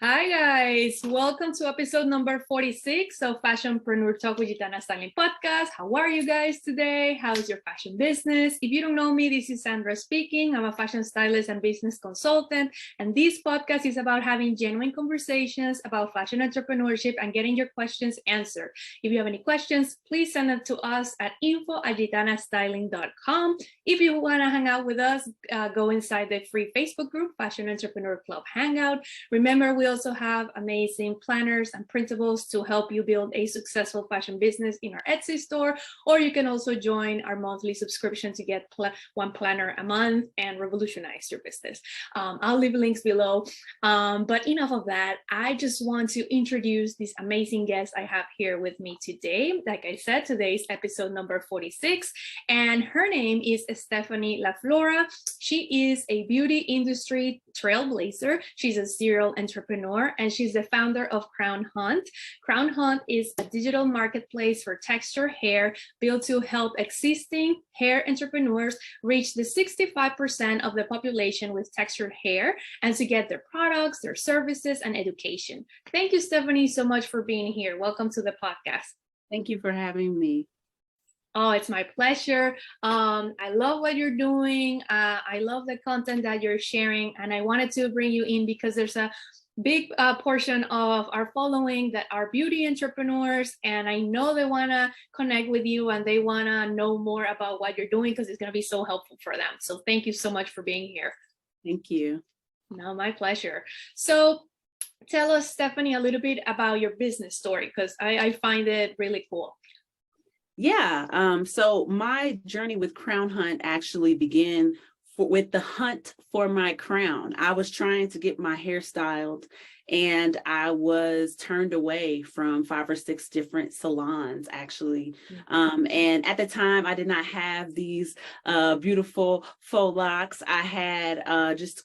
Hi guys, welcome to episode number 46 of Fashionpreneur Talk with Gitana Styling Podcast. How are you guys today? How's your fashion business? If you don't know me, this is Sandra speaking. I'm a fashion stylist and business consultant, and this podcast is about having genuine conversations about fashion entrepreneurship and getting your questions answered. If you have any questions, please send them to us at info@gitanastyling.com. If you want to hang out with us, go inside the free Facebook group, Fashion Entrepreneur Club Hangout. Remember, we also have amazing planners and printables to help you build a successful fashion business in our Etsy store, or you can also join our monthly subscription to get one planner a month and revolutionize your business. I'll leave links below, but enough of that. I just want to introduce this amazing guest I have here with me today. Like I said, today's episode number 46, and her name is Stephanie LaFlora. She is a beauty industry trailblazer. She's a serial entrepreneur, and she's the founder of Crownhunt. Crownhunt is a digital marketplace for textured hair built to help existing hair entrepreneurs reach the 65% of the population with textured hair and to get their products, their services, and education. Thank you, Stephanie, so much for being here. Welcome to the podcast. Thank you for having me. Oh, it's my pleasure. I love what you're doing. I love the content that you're sharing, and I wanted to bring you in because there's a big portion of our following that are beauty entrepreneurs, and I know they want to connect with you and they want to know more about what you're doing because it's going to be so helpful for them. So thank you so much for being here. Thank you. No, my pleasure. So tell us, Stephanie, a little bit about your business story, because I find it really cool. Yeah, so my journey with Crownhunt actually began with the hunt for my crown. I was trying to get my hair styled, and I was turned away from 5 or 6 different salons, actually. And at the time, I did not have these beautiful faux locks. I had just a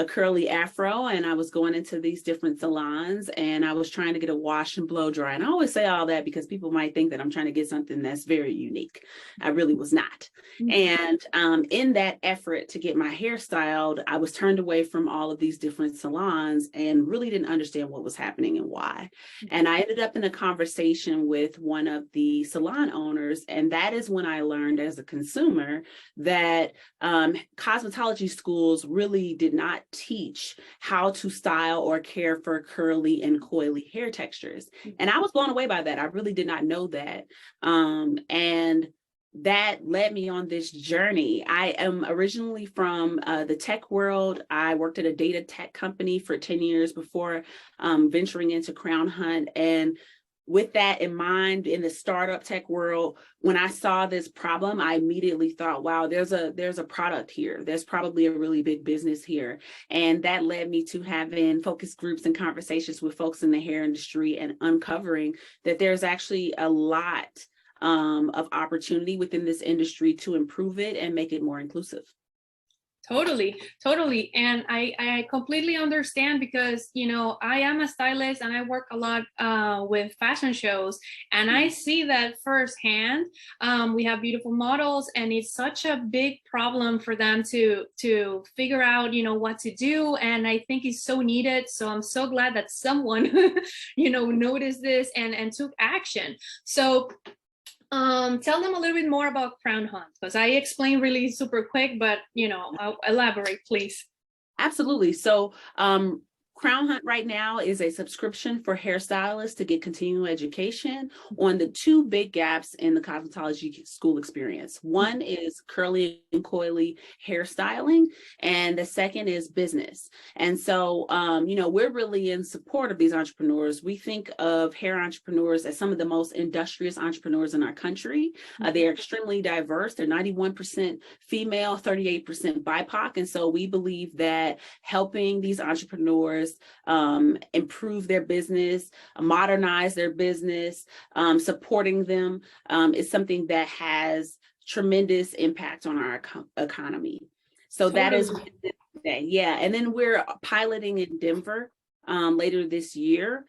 curly afro, and I was going into these different salons, and I was trying to get a wash and blow dry. And I always say all that because people might think that I'm trying to get something that's very unique. I really was not. And in that effort to get my hair styled, I was turned away from all of these different salons and really didn't understand what was happening and why. And I ended up in a conversation with one of the salon owners, and that is when I learned as a consumer that cosmetology schools really did not teach how to style or care for curly and coily hair textures. And I was blown away by that. I really did not know that. And that led me on this journey. I am originally from the tech world. I worked at a data tech company for 10 years before venturing into Crownhunt. And with that in mind, in the startup tech world, when I saw this problem, I immediately thought, wow, there's a product here. There's probably a really big business here. And that led me to having focus groups and conversations with folks in the hair industry and uncovering that there's actually a lot of opportunity within this industry to improve it and make it more inclusive. Totally. And I completely understand because, you know, I am a stylist and I work a lot with fashion shows, and I see that firsthand. We have beautiful models, and it's such a big problem for them to figure out, you know, what to do. And I think it's so needed. So I'm so glad that someone, you know, noticed this and took action. So tell them a little bit more about Crownhunt, because I explained really super quick, but, you know, I'll elaborate, please. Absolutely. So Crownhunt right now is a subscription for hairstylists to get continuing education on the 2 big gaps in the cosmetology school experience. One is curly and coily hairstyling, and the second is business. And so, you know, we're really in support of these entrepreneurs. We think of hair entrepreneurs as some of the most industrious entrepreneurs in our country. They are extremely diverse. They're 91% female, 38% BIPOC. And so we believe that helping these entrepreneurs improve their business, modernize their business, supporting them is something that has tremendous impact on our economy. So that is today. Yeah. And then we're piloting in Denver later this year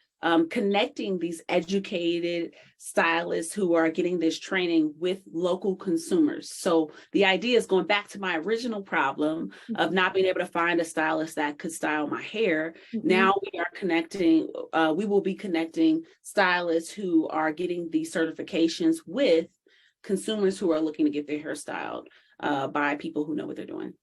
connecting these educated stylists who are getting this training with local consumers. So the idea is going back to my original problem of not being able to find a stylist that could style my hair. Now we are connecting, we will be connecting stylists who are getting these certifications with consumers who are looking to get their hair styled by people who know what they're doing.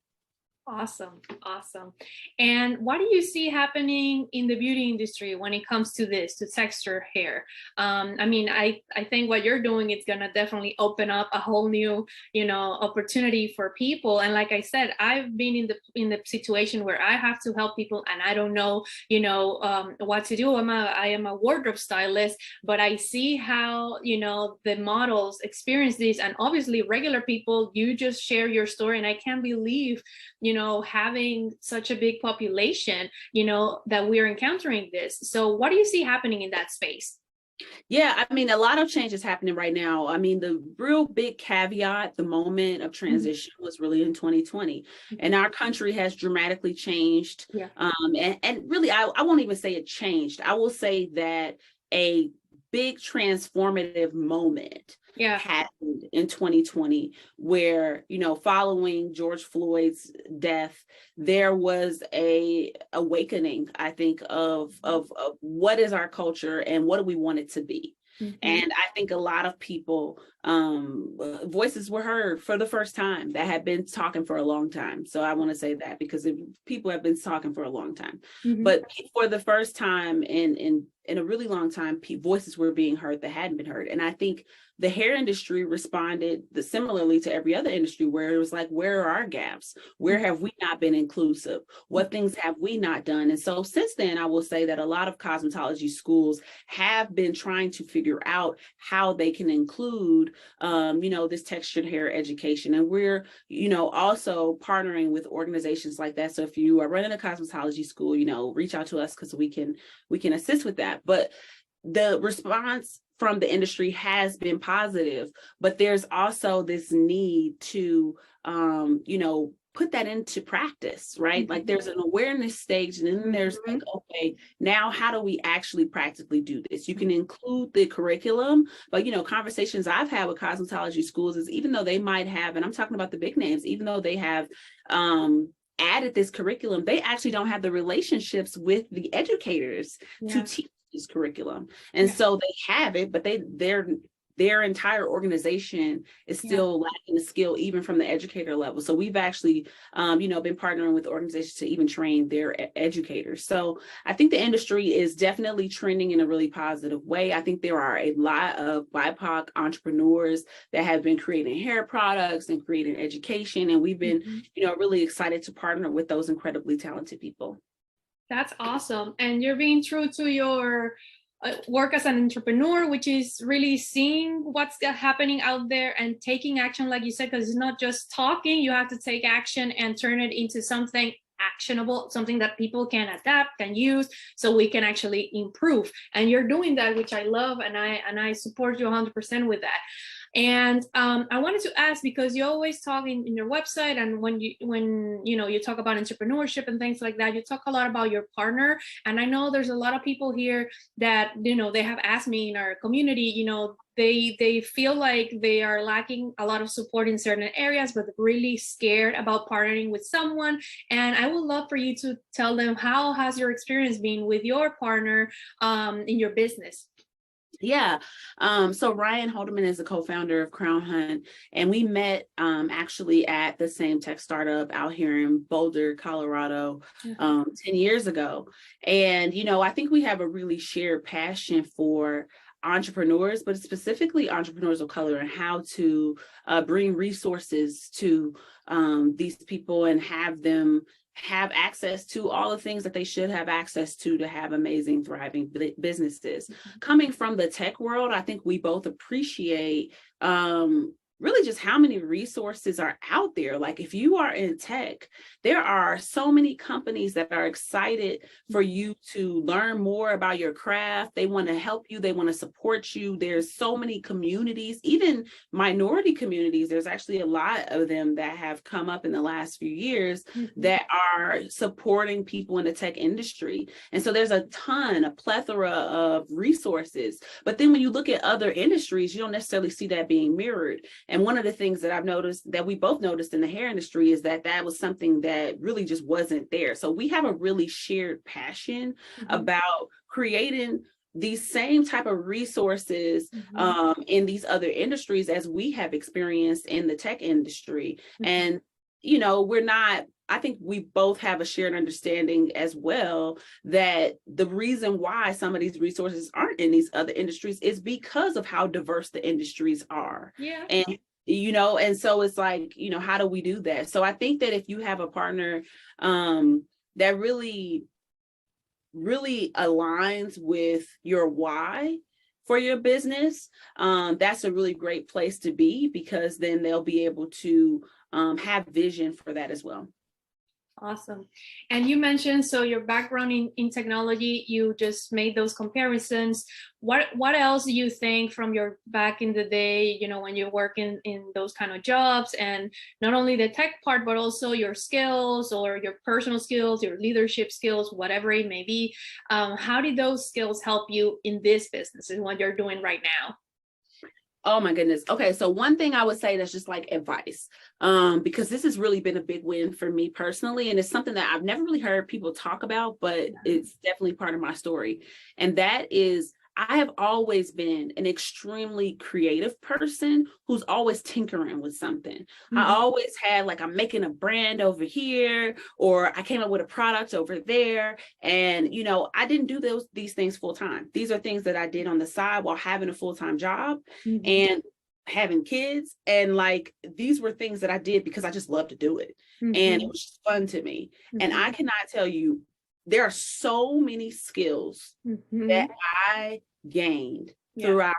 Awesome. Awesome. And what do you see happening in the beauty industry when it comes to this, to texture hair? I mean, I think what you're doing is going to definitely open up a whole new, opportunity for people. And like I said, I've been in the situation where I have to help people and I don't know, what to do. I am a wardrobe stylist, but I see how, the models experience this. And obviously regular people, you just share your story and I can't believe, having such a big population, that we're encountering this. So what do you see happening in that space? Yeah, I mean, a lot of change is happening right now. I mean, the real big caveat, the moment of transition was really in 2020. And our country has dramatically changed. Yeah. And really, I won't even say it changed. I will say that a big transformative moment happened in 2020 where, following George Floyd's death, there was a awakening, I think, of what is our culture and what do we want it to be. And I think a lot of people, voices were heard for the first time that had been talking for a long time. So I want to say that because people have been talking for a long time, but for the first time in a really long time, voices were being heard that hadn't been heard. And I think the hair industry responded similarly to every other industry where it was like, where are our gaps? Where have we not been inclusive? What things have we not done? And so since then, I will say that a lot of cosmetology schools have been trying to figure out how they can include, this textured hair education. And we're, also partnering with organizations like that. So if you are running a cosmetology school, reach out to us because we can assist with that. But the response from the industry has been positive, but there's also this need to, put that into practice, right? Like there's an awareness stage and then there's like, okay, now how do we actually practically do this? You can include the curriculum, but, conversations I've had with cosmetology schools is even though they might have, and I'm talking about the big names, even though they have, added this curriculum, they actually don't have the relationships with the educators to teach this curriculum. And so they have it, but their entire organization is still lacking the skill, even from the educator level. So we've actually, been partnering with organizations to even train their educators. So I think the industry is definitely trending in a really positive way. I think there are a lot of BIPOC entrepreneurs that have been creating hair products and creating education. And we've been, really excited to partner with those incredibly talented people. That's awesome. And you're being true to your work as an entrepreneur, which is really seeing what's happening out there and taking action, like you said, because it's not just talking, you have to take action and turn it into something actionable, something that people can adapt, can use, so we can actually improve. And you're doing that, which I love, and I support you 100% with that. And I wanted to ask, because you always talk in your website, and when you talk about entrepreneurship and things like that, you talk a lot about your partner. And I know there's a lot of people here that they have asked me in our community, they feel like they are lacking a lot of support in certain areas, but really scared about partnering with someone. And I would love for you to tell them, how has your experience been with your partner in your business? Yeah. So Ryan Holdeman is the co-founder of Crownhunt, and we met actually at the same tech startup out here in Boulder, Colorado, 10 years ago. And, I think we have a really shared passion for entrepreneurs, but specifically entrepreneurs of color, and how to bring resources to these people and have them have access to all the things that they should have access to have amazing, thriving businesses. Coming from the tech world, I think we both appreciate really just how many resources are out there. Like if you are in tech, there are so many companies that are excited for you to learn more about your craft. They want to help you. They want to support you. There's so many communities, even minority communities. There's actually a lot of them that have come up in the last few years that are supporting people in the tech industry. And so there's a plethora of resources. But then when you look at other industries, you don't necessarily see that being mirrored. And one of the things that I've noticed, that we both noticed in the hair industry, is that that was something that really just wasn't there. So we have a really shared passion about creating these same type of resources in these other industries as we have experienced in the tech industry. And, you know, I think we both have a shared understanding as well that the reason why some of these resources aren't in these other industries is because of how diverse the industries are. Yeah. And, you know, and so it's like, you know, how do we do that? So I think that if you have a partner that really aligns with your why for your business, that's a really great place to be, because then they'll be able to have vision for that as well. Awesome. And you mentioned, so your background in technology, you just made those comparisons. What else do you think from your back in the day, you know, when you're working in those kind of jobs, and not only the tech part, but also your skills or your personal skills, your leadership skills, whatever it may be. How did those skills help you in this business and what you're doing right now? Oh my goodness. Okay. So one thing I would say that's just like advice, because this has really been a big win for me personally. And it's something that I've never really heard people talk about, but it's definitely part of my story. And that is, I have always been an extremely creative person who's always tinkering with something. I always had, like, I'm making a brand over here, or I came up with a product over there. And, you know, I didn't do these things full time. These are things that I did on the side while having a full-time job and having kids. And like, these were things that I did because I just loved to do it. And it was just fun to me. And I cannot tell you, there are so many skills that I gained throughout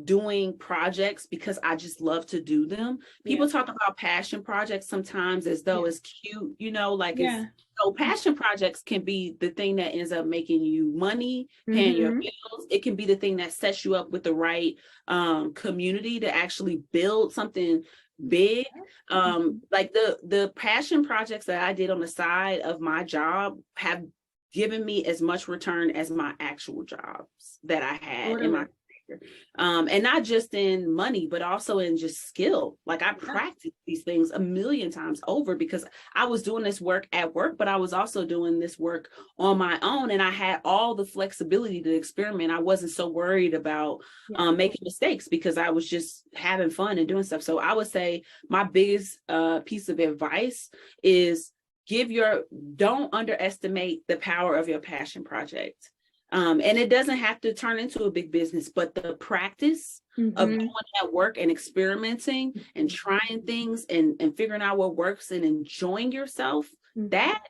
doing projects because I just love to do them. People talk about passion projects sometimes as though it's cute, you know, like so passion projects can be the thing that ends up making you money, paying your bills. It can be the thing that sets you up with the right community to actually build something big. Like the passion projects that I did on the side of my job have given me as much return as my actual jobs that I had in my career. And not just in money, but also in just skill. Like I practiced these things a million times over because I was doing this work at work, but I was also doing this work on my own. And I had all the flexibility to experiment. I wasn't so worried about making mistakes because I was just having fun and doing stuff. So I would say my biggest piece of advice is don't underestimate the power of your passion project. And it doesn't have to turn into a big business, but the practice of doing that work and experimenting and trying things and figuring out what works and enjoying yourself, that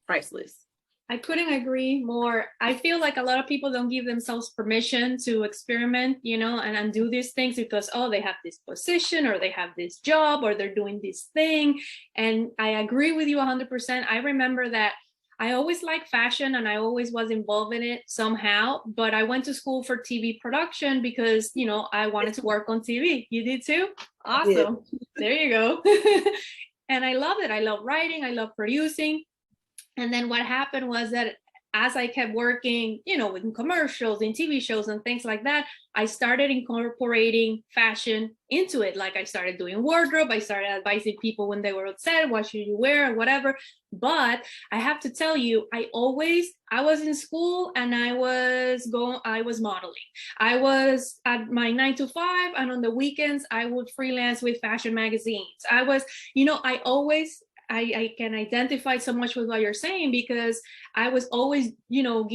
priceless. I couldn't agree more. I feel like a lot of people don't give themselves permission to experiment, you know, and do these things because, oh, they have this position or they have this job or they're doing this thing. And I agree with you 100%. I remember that I always liked fashion and I always was involved in it somehow, but I went to school for TV production because, you know, I wanted to work on TV. You did too? Awesome. There you go. And I love it. I love writing. I love producing. And then what happened was that as I kept working, you know, in commercials, in TV shows and things like that, I started incorporating fashion into it. Like I started doing wardrobe. I started advising people when they were upset, what should you wear or whatever. But I have to tell you, I was in school and I was modeling. I was at my 9 to 5 and on the weekends, I would freelance with fashion magazines. I can identify so much with what you're saying because I was always, you know,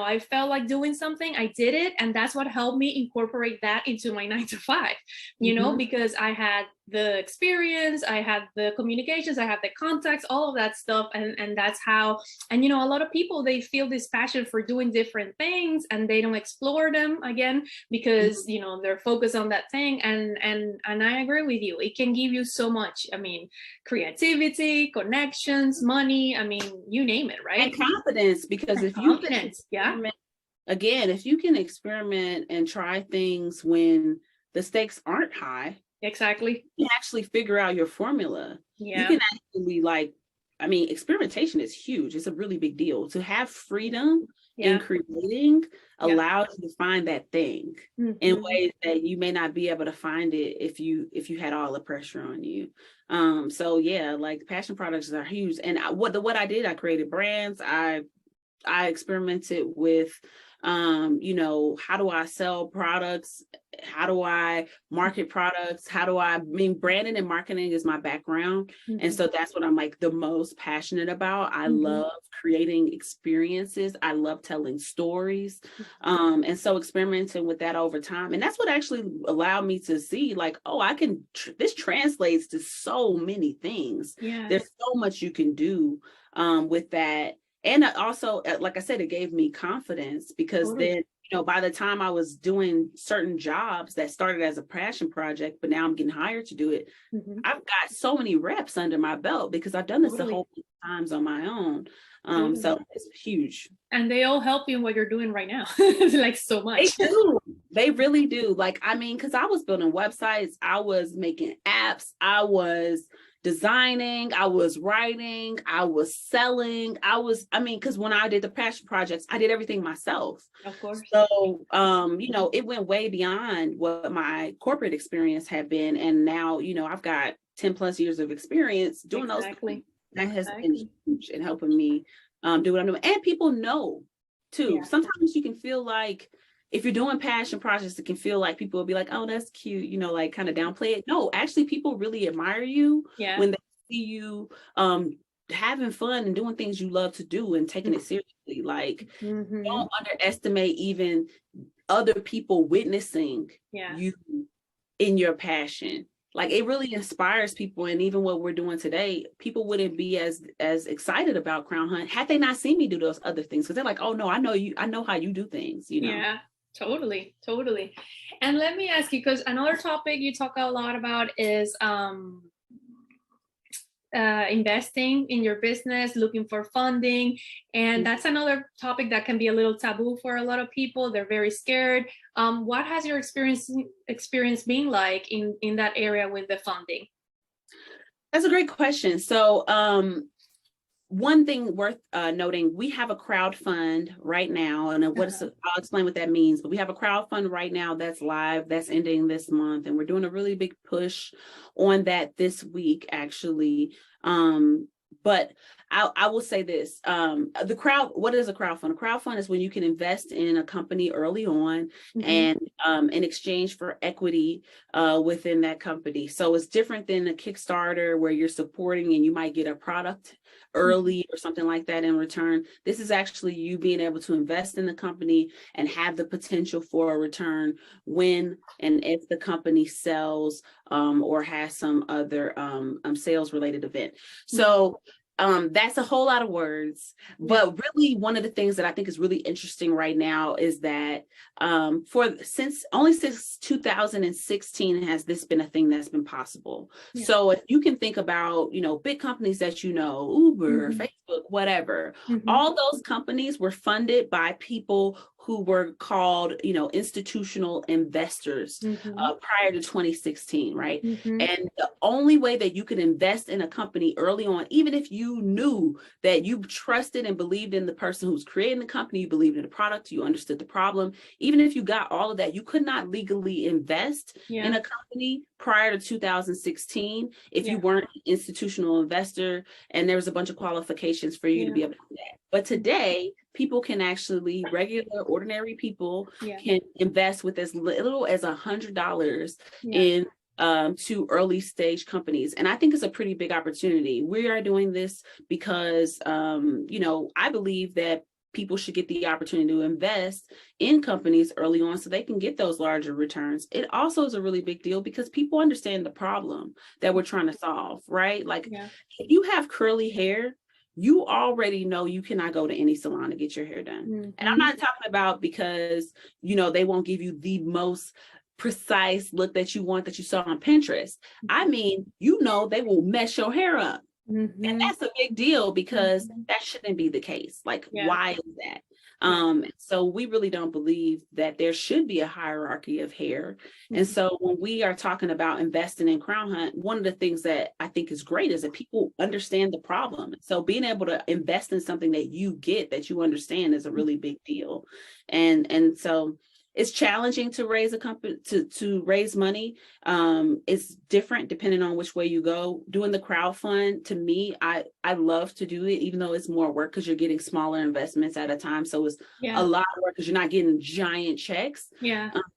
I felt like doing something, I did it. And that's what helped me incorporate that into my 9 to 5, you know, because I had the experience, I had the communications, I had the contacts, all of that stuff. And that's how, and, you know, a lot of people, they feel this passion for doing different things and they don't explore them again because, you know, they're focused on that thing. And I agree with you. It can give you so much. I mean, creativity, connections, money, I mean, you name it, right? And confidence, because and if you confidence, yeah. Again, if you can experiment and try things when the stakes aren't high, exactly, you can actually figure out your formula. Yeah. You can actually, like, I mean, experimentation is huge. It's a really big deal. To have freedom in creating allows you to find that thing in ways that you may not be able to find it if you had all the pressure on you. So yeah, like passion products are huge. And what I did, I created brands. I experimented with you know, how do I sell products? How do I market products? I mean, branding and marketing is my background. And so that's what I'm like the most passionate about. I love creating experiences. I love telling stories. And so experimenting with that over time. And that's what actually allowed me to see like, oh, I can, this translates to so many things. There's so much you can do with that. And also, like I said, it gave me confidence because then, you know, by the time I was doing certain jobs that started as a passion project, but now I'm getting hired to do it, I've got so many reps under my belt because I've done this a whole bunch of times on my own. So it's huge. And they all help you in what you're doing right now, like so much. They do. They really do. Like, I mean, because I was building websites, I was making apps, I was designing, I was writing, I was selling, because when I did the passion projects, I did everything myself. Of course. So, you know, it went way beyond what my corporate experience had been. And now, you know, I've got 10 plus years of experience doing those things. That has been huge in helping me do what I'm doing. And people know too. Sometimes you can feel like, if you're doing passion projects, it can feel like people will be like, oh, that's cute, you know, like kind of downplay it. No, actually, people really admire you when they see you having fun and doing things you love to do and taking it seriously. Like, don't underestimate even other people witnessing you in your passion. Like, it really inspires people. And even what we're doing today, people wouldn't be as excited about Crownhunt had they not seen me do those other things. Because they're like, oh, no, I know you. I know how you do things, you know? Yeah. Totally. And let me ask you, because another topic you talk a lot about is investing in your business, looking for funding. And that's another topic that can be a little taboo for a lot of people. They're very scared. What has your experience been like in that area with the funding? That's a great question. So one thing worth noting, we have a crowd fund right now, and I'll explain what that means, but we have a crowd fund right now that's live, that's ending this month, and we're doing a really big push on that this week, actually. But I will say this, what is a crowd fund? A crowd fund is when you can invest in a company early on and in exchange for equity within that company. So it's different than a Kickstarter where you're supporting and you might get a product early or something like that in return. This is actually you being able to invest in the company and have the potential for a return when and if the company sells or has some other sales related event. So that's a whole lot of words, but really one of the things that I think is really interesting right now is that since 2016 has this been a thing that's been possible. So if you can think about, you know, big companies that, you know, Uber, Facebook, whatever, all those companies were funded by people who were called, you know, institutional investors prior to 2016, right? And the only way that you could invest in a company early on, even if you knew that you trusted and believed in the person who's creating the company, you believed in the product, you understood the problem, even if you got all of that, you could not legally invest in a company prior to 2016 if you weren't an institutional investor, and there was a bunch of qualifications for you to be able to do that. But today, people can actually, regular, ordinary people can invest with as little as $100 in to early stage companies. And I think it's a pretty big opportunity. We are doing this because, you know, I believe that people should get the opportunity to invest in companies early on so they can get those larger returns. It also is a really big deal because people understand the problem that we're trying to solve, right? Like if you have curly hair, you already know you cannot go to any salon to get your hair done. And I'm not talking about because, you know, they won't give you the most precise look that you want that you saw on Pinterest. I mean, you know, they will mess your hair up. And that's a big deal because that shouldn't be the case. Like, why is that? So we really don't believe that there should be a hierarchy of hair. And so when we are talking about investing in Crownhunt, one of the things that I think is great is that people understand the problem. So being able to invest in something that you get, that you understand, is a really big deal. And so it's challenging to raise a company, to raise money. It's different depending on which way you go. Doing the crowdfund, to me, I love to do it, even though it's more work because you're getting smaller investments at a time. So it's a lot of work because you're not getting giant checks.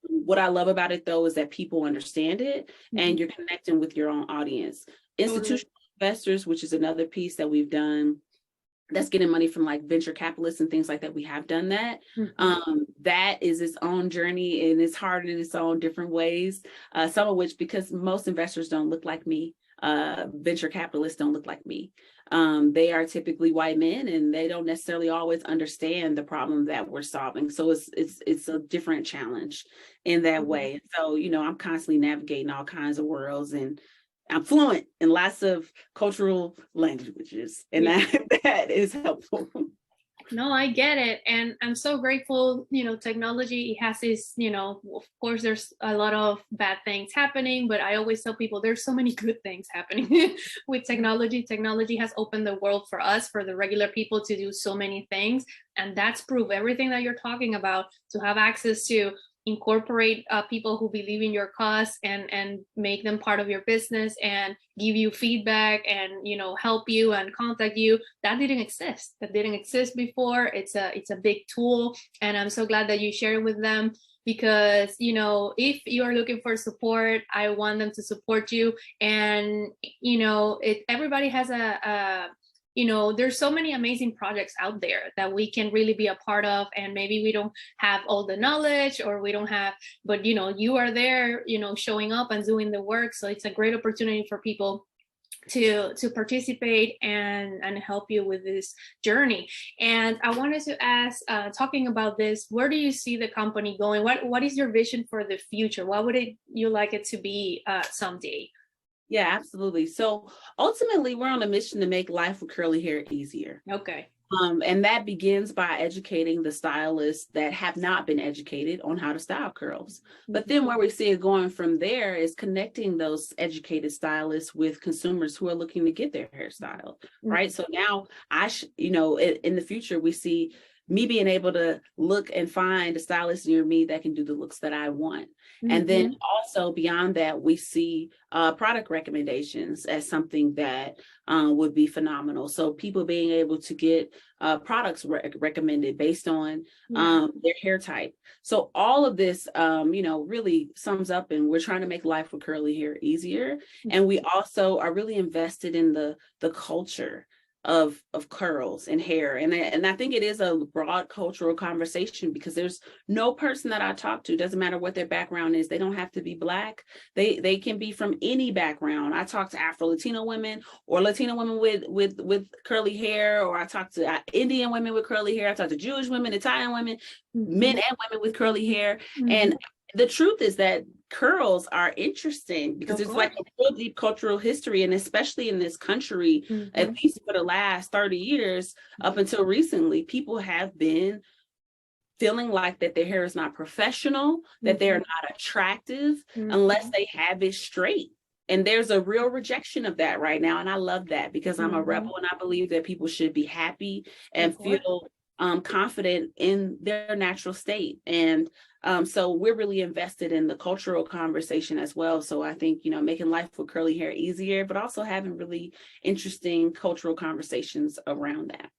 What I love about it, though, is that people understand it and you're connecting with your own audience. Institutional investors, which is another piece that we've done, that's getting money from like venture capitalists and things like that. We have done that. That is its own journey and it's hard in its own different ways. Some of which, because most investors don't look like me, venture capitalists don't look like me. They are typically white men and they don't necessarily always understand the problem that we're solving. So it's a different challenge in that way. So, you know, I'm constantly navigating all kinds of worlds and I'm fluent in lots of cultural languages, and that is helpful. No, I get it. And I'm so grateful, you know, technology, it has this, you know, of course, there's a lot of bad things happening, but I always tell people there's so many good things happening with technology. Technology has opened the world for us, for the regular people, to do so many things. And that's proof. Everything that you're talking about, to have access to incorporate people who believe in your cause and make them part of your business and give you feedback and, you know, help you and contact you. That didn't exist before. It's a big tool, and I'm so glad that you share it with them, because, you know, if you're looking for support, I want them to support you. And, you know, everybody has you know, there's so many amazing projects out there that we can really be a part of, and maybe we don't have all the knowledge, or we don't have, but, you know, you are there, you know, showing up and doing the work. So it's a great opportunity for people to participate and help you with this journey. And I wanted to ask, talking about this, where do you see the company going? What is your vision for the future? What would you like it to be someday? Yeah, absolutely. So ultimately, we're on a mission to make life with curly hair easier. Okay. And that begins by educating the stylists that have not been educated on how to style curls. But then where we see it going from there is connecting those educated stylists with consumers who are looking to get their hair styled, right? So now you know, in the future, we see me being able to look and find a stylist near me that can do the looks that I want. And then also beyond that, we see product recommendations as something that would be phenomenal. So people being able to get products recommended based on their hair type. So all of this, you know, really sums up, and we're trying to make life with curly hair easier. And we also are really invested in the culture of curls and hair. And I think it is a broad cultural conversation, because there's no person that I talk to, doesn't matter what their background is. They don't have to be Black. They can be from any background. I talk to Afro-Latino women, or Latino women with curly hair, or I talk to Indian women with curly hair. I talk to Jewish women, Italian women, men and women with curly hair. And the truth is that curls are interesting because it's like a real deep cultural history. And especially in this country, at least for the last 30 years, up until recently, people have been feeling like that their hair is not professional, that they're not attractive unless they have it straight. And there's a real rejection of that right now. And I love that, because I'm a rebel, and I believe that people should be happy and feel confident in their natural state. And so we're really invested in the cultural conversation as well. So I think, you know, making life with curly hair easier, but also having really interesting cultural conversations around that.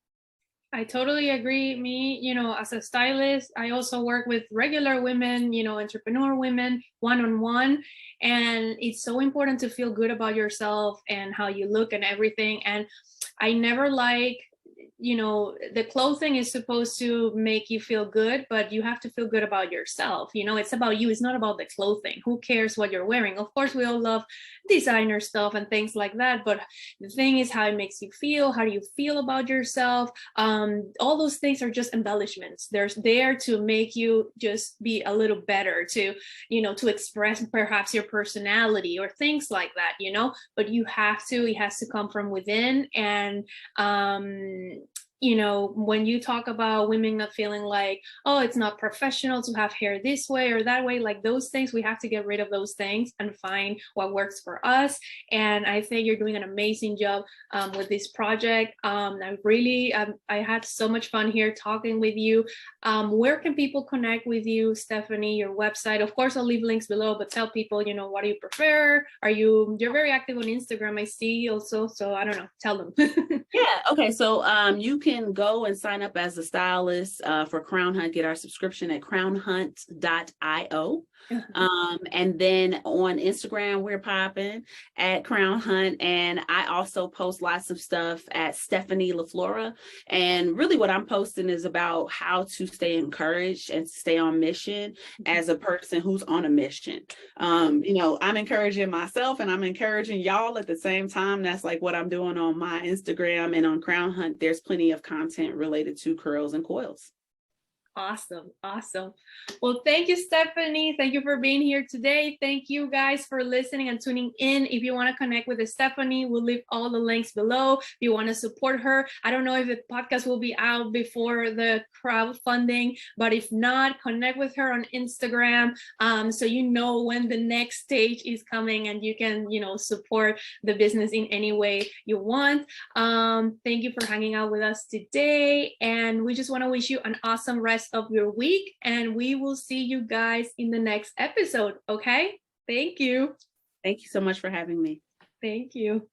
I totally agree. Me, you know, as a stylist, I also work with regular women, you know, entrepreneur women, one-on-one. And it's so important to feel good about yourself and how you look and everything. And I never like the clothing is supposed to make you feel good, but you have to feel good about yourself. It's about you. It's not about the clothing. Who cares what you're wearing? Of course, we all love designer stuff and things like that, but the thing is how it makes you feel. How do you feel about yourself? All those things are just embellishments. They're there to make you just be a little better, to express perhaps your personality or things like that, but it has to come from within. And when you talk about women not feeling like, oh, it's not professional to have hair this way or that way, like those things, we have to get rid of those things and find what works for us. And I think you're doing an amazing job with this project. I had so much fun here talking with you. Where can people connect with you, Stephanie? Your website? Of course, I'll leave links below, but tell people, what do you prefer? You're very active on Instagram, I see also. So I don't know, tell them. Yeah. Okay. So you can go and sign up as a stylist for Crownhunt, get our subscription at crownhunt.io. And then on Instagram, we're popping at Crownhunt. And I also post lots of stuff at Stephanie LaFlora. And really what I'm posting is about how to stay encouraged and stay on mission as a person who's on a mission. I'm encouraging myself and I'm encouraging y'all at the same time. That's like what I'm doing on my Instagram, and on Crownhunt, there's plenty of content related to curls and coils. Awesome. Well, thank you, Stephanie. Thank you for being here today. Thank you guys for listening and tuning in. If you want to connect with Stephanie, we'll leave all the links below. If you want to support her, I don't know if the podcast will be out before the crowdfunding, but if not, connect with her on Instagram, so you know when the next stage is coming and you can, support the business in any way you want. Thank you for hanging out with us today. And we just want to wish you an awesome rest of your week, and we will see you guys in the next episode. Okay, thank you so much for having me. Thank you.